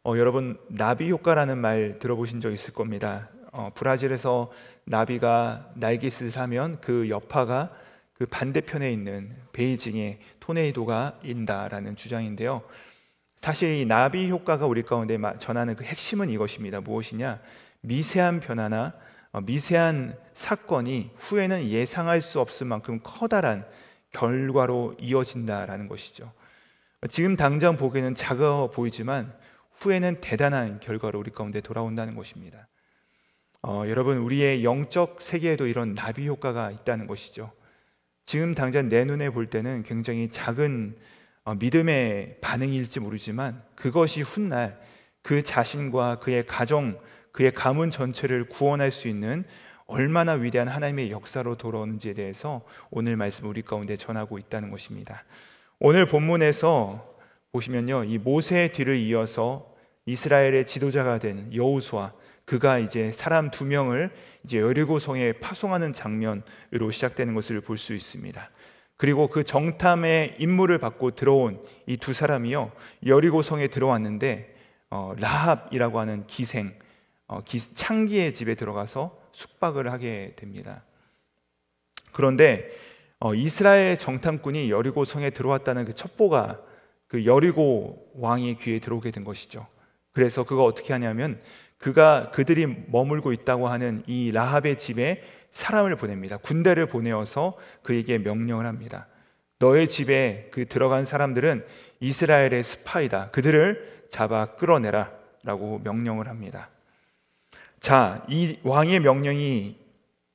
여러분 나비 효과라는 말 들어보신 적 있을 겁니다. 브라질에서 나비가 날갯짓을 하면 그 여파가 그 반대편에 있는 베이징에 토네이도가 인다라는 주장인데요. 사실 이 나비 효과가 우리 가운데 전하는 그 핵심은 이것입니다. 무엇이냐? 미세한 변화나 미세한 사건이 후에는 예상할 수 없을 만큼 커다란 결과로 이어진다라는 것이죠. 지금 당장 보기에는 작아 보이지만 후에는 대단한 결과로 우리 가운데 돌아온다는 것입니다. 여러분, 우리의 영적 세계에도 이런 나비 효과가 있다는 것이죠. 지금 당장 내 눈에 볼 때는 굉장히 작은 믿음의 반응일지 모르지만 그것이 훗날 그 자신과 그의 가정, 그의 가문 전체를 구원할 수 있는 얼마나 위대한 하나님의 역사로 돌아오는지에 대해서 오늘 말씀 우리 가운데 전하고 있다는 것입니다. 오늘 본문에서 보시면요, 이 모세의 뒤를 이어서 이스라엘의 지도자가 된 여호수아, 그가 이제 사람 2명을 이제 여리고성에 파송하는 장면으로 시작되는 것을 볼 수 있습니다. 그리고 그 정탐의 임무를 받고 들어온 이 2사람이요, 여리고성에 들어왔는데 라합이라고 하는 기생, 창기의 집에 들어가서 숙박을 하게 됩니다. 그런데 이스라엘 정탐꾼이 여리고성에 들어왔다는 그 첩보가 그 여리고 왕의 귀에 들어오게 된 것이죠. 그래서 그가 어떻게 하냐면 그들이 머물고 있다고 하는 이 라합의 집에 사람을 보냅니다. 군대를 보내어서 그에게 명령을 합니다. 너의 집에 들어간 사람들은 이스라엘의 스파이다. 그들을 잡아 끌어내라 라고 명령을 합니다. 자, 이 왕의 명령이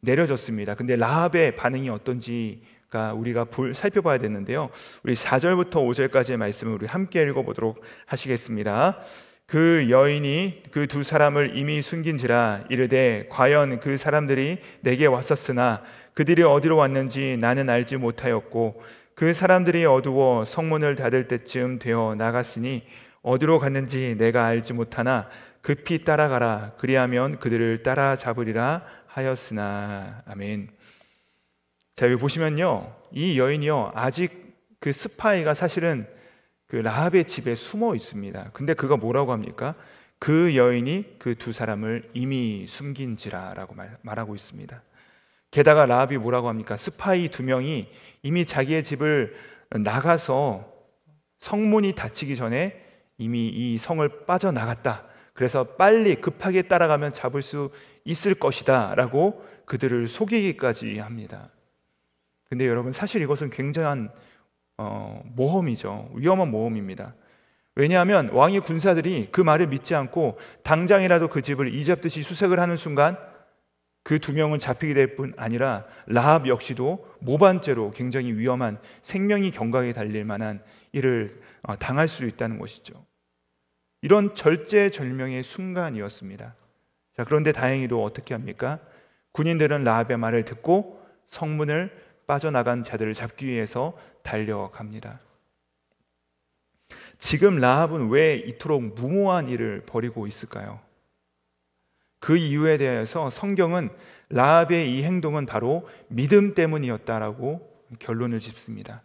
내려졌습니다. 근데 라합의 반응이 어떤지가 우리가 살펴봐야 되는데요. 우리 4절부터 5절까지의 말씀을 우리 함께 읽어보도록 하시겠습니다. 그 여인이 그 2사람을 이미 숨긴지라 이르되 과연 그 사람들이 내게 왔었으나 그들이 어디로 왔는지 나는 알지 못하였고 그 사람들이 어두워 성문을 닫을 때쯤 되어 나갔으니 어디로 갔는지 내가 알지 못하나 급히 따라가라 그리하면 그들을 따라잡으리라 하였으나. 아멘. 자, 여기 보시면요, 이 여인이요, 아직 그 스파이가 사실은 그 라합의 집에 숨어 있습니다. 근데 그가 뭐라고 합니까? 그 여인이 그 2사람을 이미 숨긴지라 라고 말하고 있습니다. 게다가 라합이 뭐라고 합니까? 스파이 2명이 이미 자기의 집을 나가서 성문이 닫히기 전에 이미 이 성을 빠져나갔다. 그래서 빨리 급하게 따라가면 잡을 수 있을 것이다 라고 그들을 속이기까지 합니다. 근데 여러분, 사실 이것은 굉장한 모험이죠. 위험한 모험입니다. 왜냐하면 왕의 군사들이 그 말을 믿지 않고 당장이라도 그 집을 이잡듯이 수색을 하는 순간 그 2명은 잡히게 될 뿐 아니라 라합 역시도 모반죄로 굉장히 위험한 생명이 경각에 달릴 만한 일을 당할 수도 있다는 것이죠. 이런 절제절명의 순간이었습니다. 자, 그런데 다행히도 어떻게 합니까? 군인들은 라합의 말을 듣고 성문을 빠져나간 자들을 잡기 위해서 달려갑니다. 지금 라합은 왜 이토록 무모한 일을 벌이고 있을까요? 그 이유에 대해서 성경은 라합의 이 행동은 바로 믿음 때문이었다라고 결론을 짓습니다.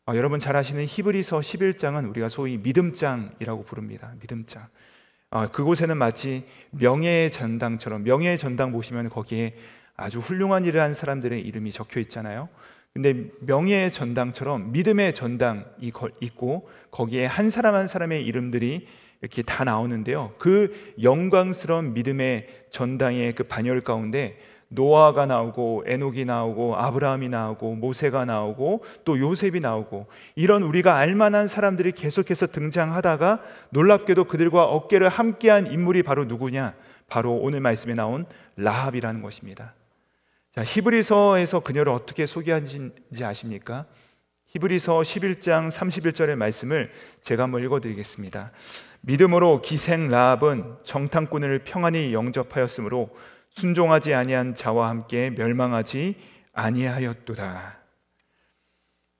여러분 잘 아시는 히브리서 11장은 우리가 소위 믿음장이라고 부릅니다. 믿음장. 그곳에는 마치 명예의 전당처럼, 명예의 전당 보시면 거기에 아주 훌륭한 일을 한 사람들의 이름이 적혀 있잖아요. 근데 명예의 전당처럼 믿음의 전당이 있고 거기에 한 사람 한 사람의 이름들이 이렇게 다 나오는데요. 그 영광스러운 믿음의 전당의 그 반열 가운데 노아가 나오고 에녹이 나오고 아브라함이 나오고 모세가 나오고 또 요셉이 나오고 이런 우리가 알만한 사람들이 계속해서 등장하다가 놀랍게도 그들과 어깨를 함께한 인물이 바로 누구냐? 바로 오늘 말씀에 나온 라합이라는 것입니다. 자, 히브리서에서 그녀를 어떻게 소개하는지 아십니까? 히브리서 11장 31절의 말씀을 제가 한번 읽어드리겠습니다. 믿음으로 기생 라합은 정탐꾼을 평안히 영접하였으므로 순종하지 아니한 자와 함께 멸망하지 아니하였도다.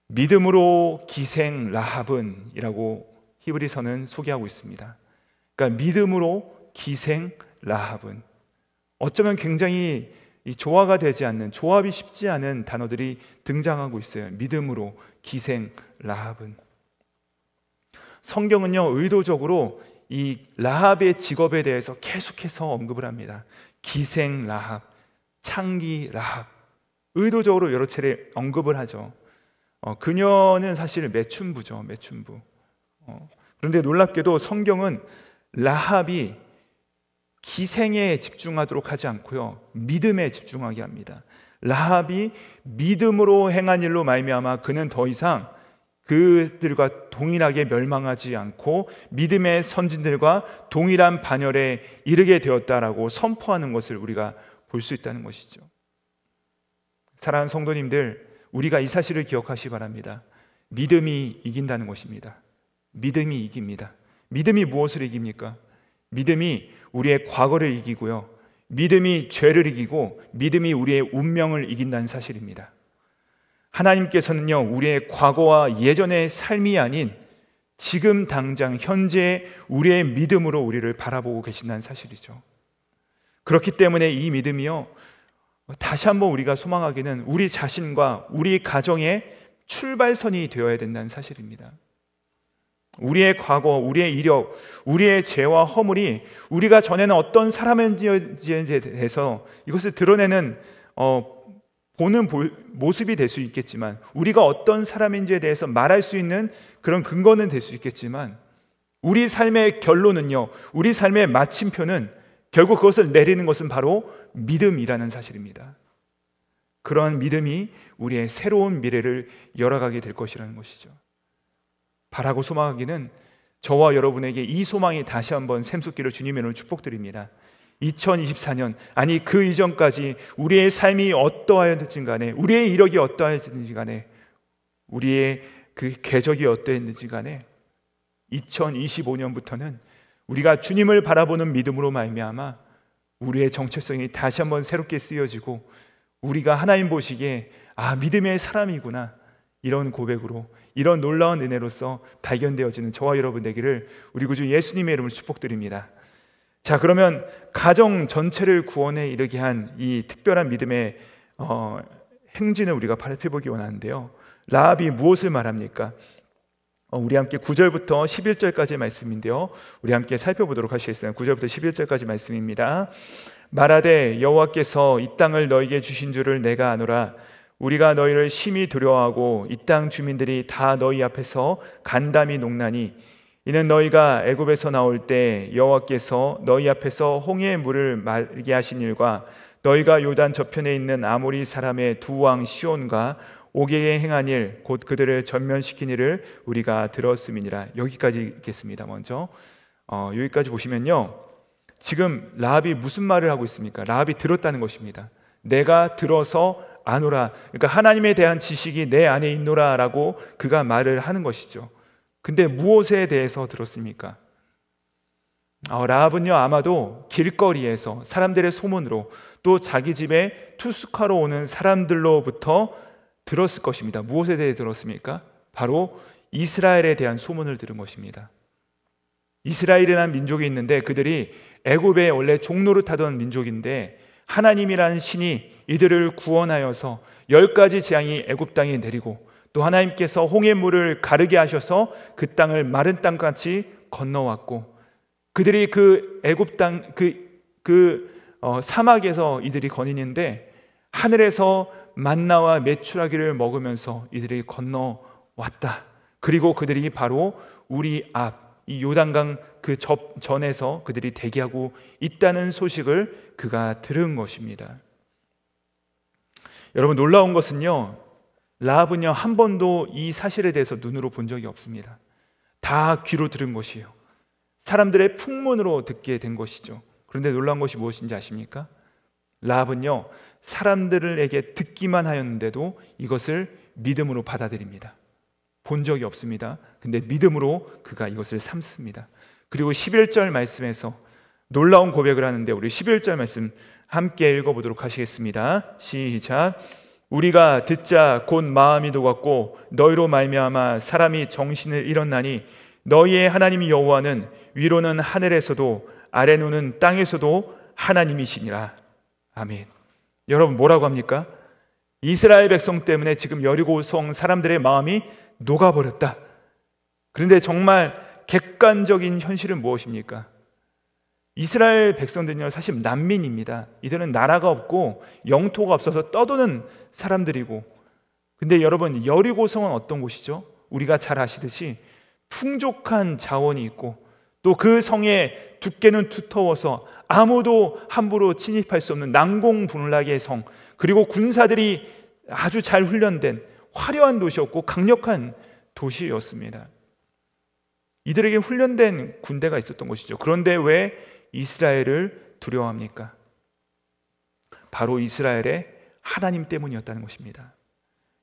믿음으로 기생 라합은 이라고 히브리서는 소개하고 있습니다. 그러니까 믿음으로 기생 라합은, 어쩌면 굉장히 조화가 되지 않는, 조합이 쉽지 않은 단어들이 등장하고 있어요. 믿음으로 기생 라합은. 성경은요, 의도적으로 이 라합의 직업에 대해서 계속해서 언급을 합니다. 기생 라합, 창기 라합, 의도적으로 여러 차례 언급을 하죠. 그녀는 사실 매춘부죠. 매춘부. 그런데 놀랍게도 성경은 라합이 기생에 집중하도록 하지 않고요, 믿음에 집중하게 합니다. 라합이 믿음으로 행한 일로 말미암아 그는 더 이상 그들과 동일하게 멸망하지 않고 믿음의 선진들과 동일한 반열에 이르게 되었다라고 선포하는 것을 우리가 볼 수 있다는 것이죠. 사랑하는 성도님들, 우리가 이 사실을 기억하시기 바랍니다. 믿음이 이긴다는 것입니다. 믿음이 이깁니다. 믿음이 무엇을 이깁니까? 믿음이 우리의 과거를 이기고요, 믿음이 죄를 이기고 믿음이 우리의 운명을 이긴다는 사실입니다. 하나님께서는요, 우리의 과거와 예전의 삶이 아닌 지금 당장 현재 우리의 믿음으로 우리를 바라보고 계신다는 사실이죠. 그렇기 때문에 이 믿음이요, 다시 한번 우리가 소망하기는 우리 자신과 우리 가정의 출발선이 되어야 된다는 사실입니다. 우리의 과거, 우리의 이력, 우리의 죄와 허물이 우리가 전에는 어떤 사람인지에 대해서 이것을 드러내는 보는 모습이 될 수 있겠지만, 우리가 어떤 사람인지에 대해서 말할 수 있는 그런 근거는 될 수 있겠지만, 우리 삶의 결론은요, 우리 삶의 마침표는 결국 그것을 내리는 것은 바로 믿음이라는 사실입니다. 그런 믿음이 우리의 새로운 미래를 열어가게 될 것이라는 것이죠. 바라고 소망하기는 저와 여러분에게 이 소망이 다시 한번 샘솟기를 주님의 이름으로 축복드립니다. 2024년, 아니 그 이전까지 우리의 삶이 어떠하였든지 간에, 우리의 이력이 어떠하였든지 간에, 우리의 그 궤적이 어떠했는지 간에 2025년부터는 우리가 주님을 바라보는 믿음으로 말미암아 우리의 정체성이 다시 한번 새롭게 쓰여지고, 우리가 하나님 보시기에 믿음의 사람이구나, 이런 고백으로, 이런 놀라운 은혜로서 발견되어지는 저와 여러분 되기를 우리 구주 예수님의 이름으로 축복드립니다. 자, 그러면 가정 전체를 구원에 이르게 한 이 특별한 믿음의 행진을 우리가 살펴보기 원하는데요, 라합이 무엇을 말합니까? 우리 함께 9절부터 11절까지의 말씀인데요, 우리 함께 살펴보도록 하시겠습니다. 9절부터 11절까지 말씀입니다. 말하되 여호와께서 이 땅을 너에게 주신 줄을 내가 아노라. 우리가 너희를 심히 두려워하고 이 땅 주민들이 다 너희 앞에서 간담이 녹나니, 이는 너희가 애굽에서 나올 때 여호와께서 너희 앞에서 홍해의 물을 말게 하신 일과 너희가 요단 저편에 있는 아모리 사람의 두 왕 시온과 옥에게 행한 일, 곧 그들을 전면시킨 일을 우리가 들었음이니라. 여기까지 읽겠습니다. 먼저 여기까지 보시면요, 지금 라합이 무슨 말을 하고 있습니까? 라합이 들었다는 것입니다. 내가 들어서 아노라, 그러니까 하나님에 대한 지식이 내 안에 있노라 라고 그가 말을 하는 것이죠. 근데 무엇에 대해서 들었습니까? 라합은요, 아마도 길거리에서 사람들의 소문으로, 또 자기 집에 투숙하러 오는 사람들로부터 들었을 것입니다. 무엇에 대해 들었습니까? 바로 이스라엘에 대한 소문을 들은 것입니다. 이스라엘이라는 민족이 있는데, 그들이 애굽에 원래 종노릇하던 민족인데, 하나님이라는 신이 이들을 구원하여서 10가지 재앙이 애굽 땅에 내리고, 또 하나님께서 홍해물을 가르게 하셔서 그 땅을 마른 땅같이 건너왔고, 그들이 그 애굽 땅 사막에서 이들이 거니는데 하늘에서 만나와 메추라기를 먹으면서 이들이 건너왔다. 그리고 그들이 바로 우리 앞, 이 요단강 그 전에서 그들이 대기하고 있다는 소식을 그가 들은 것입니다. 여러분, 놀라운 것은요, 라합은요, 한 번도 이 사실에 대해서 눈으로 본 적이 없습니다. 다 귀로 들은 것이에요. 사람들의 풍문으로 듣게 된 것이죠. 그런데 놀라운 것이 무엇인지 아십니까? 라합은요, 사람들에게 듣기만 하였는데도 이것을 믿음으로 받아들입니다. 본 적이 없습니다. 근데 믿음으로 그가 이것을 삼습니다. 그리고 11절 말씀에서 놀라운 고백을 하는데, 우리 11절 말씀 함께 읽어보도록 하시겠습니다. 시작. 우리가 듣자 곧 마음이 녹았고 너희로 말미암아 사람이 정신을 잃었나니, 너희의 하나님 여호와는 위로는 하늘에서도 아래로는 땅에서도 하나님이시니라. 아멘. 여러분, 뭐라고 합니까? 이스라엘 백성 때문에 지금 여리고성 사람들의 마음이 녹아버렸다. 그런데 정말 객관적인 현실은 무엇입니까? 이스라엘 백성들은요, 사실 난민입니다. 이들은 나라가 없고 영토가 없어서 떠도는 사람들이고, 근데 여러분, 여리고성은 어떤 곳이죠? 우리가 잘 아시듯이 풍족한 자원이 있고, 또 그 성의 두께는 두터워서 아무도 함부로 침입할 수 없는 난공불락의 성, 그리고 군사들이 아주 잘 훈련된 화려한 도시였고 강력한 도시였습니다. 이들에게 훈련된 군대가 있었던 것이죠. 그런데 왜 이스라엘을 두려워합니까? 바로 이스라엘의 하나님 때문이었다는 것입니다.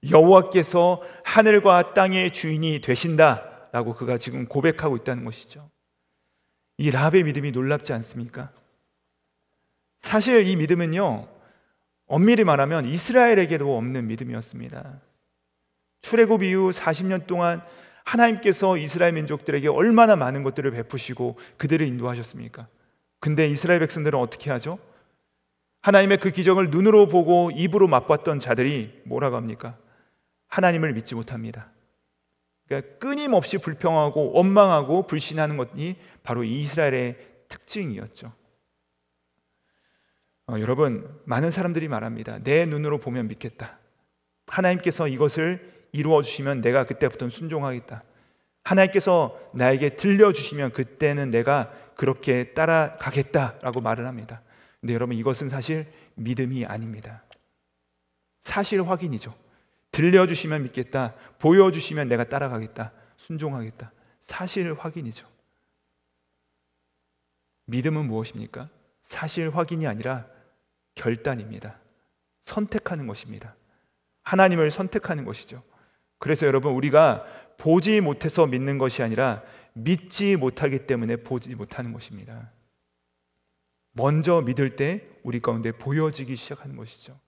여호와께서 하늘과 땅의 주인이 되신다라고 그가 지금 고백하고 있다는 것이죠. 이 라합의 믿음이 놀랍지 않습니까? 사실 이 믿음은요, 엄밀히 말하면 이스라엘에게도 없는 믿음이었습니다. 출애굽 이후 40년 동안 하나님께서 이스라엘 민족들에게 얼마나 많은 것들을 베푸시고 그들을 인도하셨습니까? 근데 이스라엘 백성들은 어떻게 하죠? 하나님의 그 기적을 눈으로 보고 입으로 맛봤던 자들이 뭐라고 합니까? 하나님을 믿지 못합니다. 그러니까 끊임없이 불평하고 원망하고 불신하는 것이 바로 이스라엘의 특징이었죠. 여러분, 많은 사람들이 말합니다. 내 눈으로 보면 믿겠다. 하나님께서 이것을 이루어 주시면 내가 그때부터는 순종하겠다. 하나님께서 나에게 들려주시면 그때는 내가 그렇게 따라가겠다라고 말을 합니다. 근데 여러분, 이것은 사실 믿음이 아닙니다. 사실 확인이죠. 들려주시면 믿겠다, 보여주시면 내가 따라가겠다, 순종하겠다. 사실 확인이죠. 믿음은 무엇입니까? 사실 확인이 아니라 결단입니다. 선택하는 것입니다. 하나님을 선택하는 것이죠. 그래서 여러분, 우리가 보지 못해서 믿는 것이 아니라 믿지 못하기 때문에 보지 못하는 것입니다. 먼저 믿을 때 우리 가운데 보여지기 시작하는 것이죠.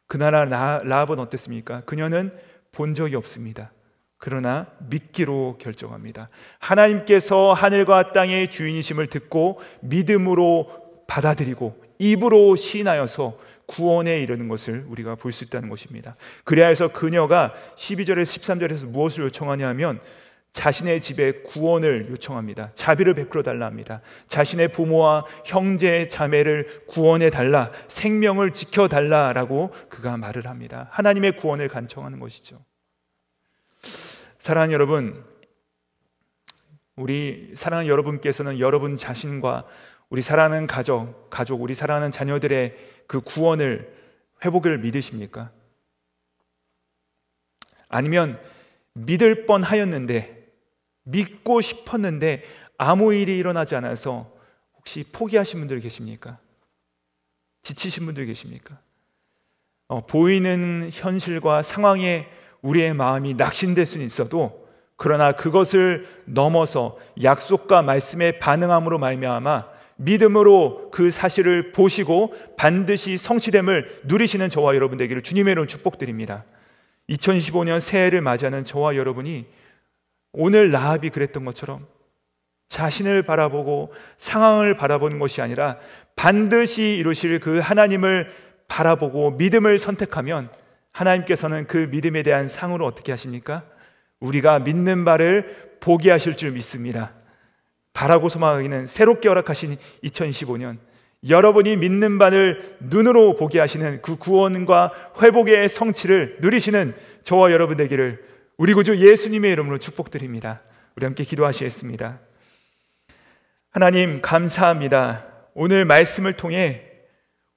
그나라 라합은 어땠습니까? 그녀는 본 적이 없습니다. 그러나 믿기로 결정합니다. 하나님께서 하늘과 땅의 주인이심을 듣고 믿음으로 받아들이고 입으로 시인하여서 구원에 이르는 것을 우리가 볼 수 있다는 것입니다. 그래야 해서 그녀가 12절에서 13절에서 무엇을 요청하냐 하면 자신의 집에 구원을 요청합니다. 자비를 베풀어 달라 합니다. 자신의 부모와 형제 자매를 구원해 달라, 생명을 지켜 달라라고 그가 말을 합니다. 하나님의 구원을 간청하는 것이죠. 사랑하는 여러분, 우리 사랑하는 여러분께서는 여러분 자신과 우리 사랑하는 가족, 우리 사랑하는 자녀들의 그 구원을, 회복을 믿으십니까? 아니면 믿을 뻔하였는데, 믿고 싶었는데 아무 일이 일어나지 않아서 혹시 포기하신 분들 계십니까? 지치신 분들 계십니까? 보이는 현실과 상황에 우리의 마음이 낙심될 수는 있어도, 그러나 그것을 넘어서 약속과 말씀에 반응함으로 말미암아 믿음으로 그 사실을 보시고 반드시 성취됨을 누리시는 저와 여러분 되기를 주님의 이름으로 축복드립니다. 2025년 새해를 맞이하는 저와 여러분이 오늘 라합이 그랬던 것처럼 자신을 바라보고 상황을 바라보는 것이 아니라 반드시 이루실 그 하나님을 바라보고 믿음을 선택하면 하나님께서는 그 믿음에 대한 상으로 어떻게 하십니까? 우리가 믿는 바를 보게 하실 줄 믿습니다. 바라고 소망하기는 새롭게 허락하신 2025년, 여러분이 믿는 바를 눈으로 보게 하시는 그 구원과 회복의 성취를 누리시는 저와 여러분 되기를 우리 구주 예수님의 이름으로 축복드립니다. 우리 함께 기도하시겠습니다. 하나님, 감사합니다. 오늘 말씀을 통해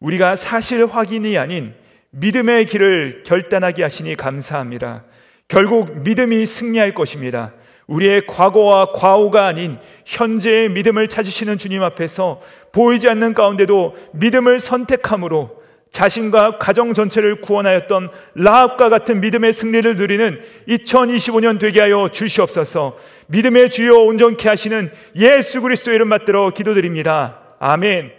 우리가 사실 확인이 아닌 믿음의 길을 결단하게 하시니 감사합니다. 결국 믿음이 승리할 것입니다. 우리의 과거와 과오가 아닌 현재의 믿음을 찾으시는 주님 앞에서 보이지 않는 가운데도 믿음을 선택함으로 자신과 가정 전체를 구원하였던 라합과 같은 믿음의 승리를 누리는 2025년 되게 하여 주시옵소서. 믿음의 주여 온전케 하시는 예수 그리스도의 이름 받들어 기도드립니다. 아멘.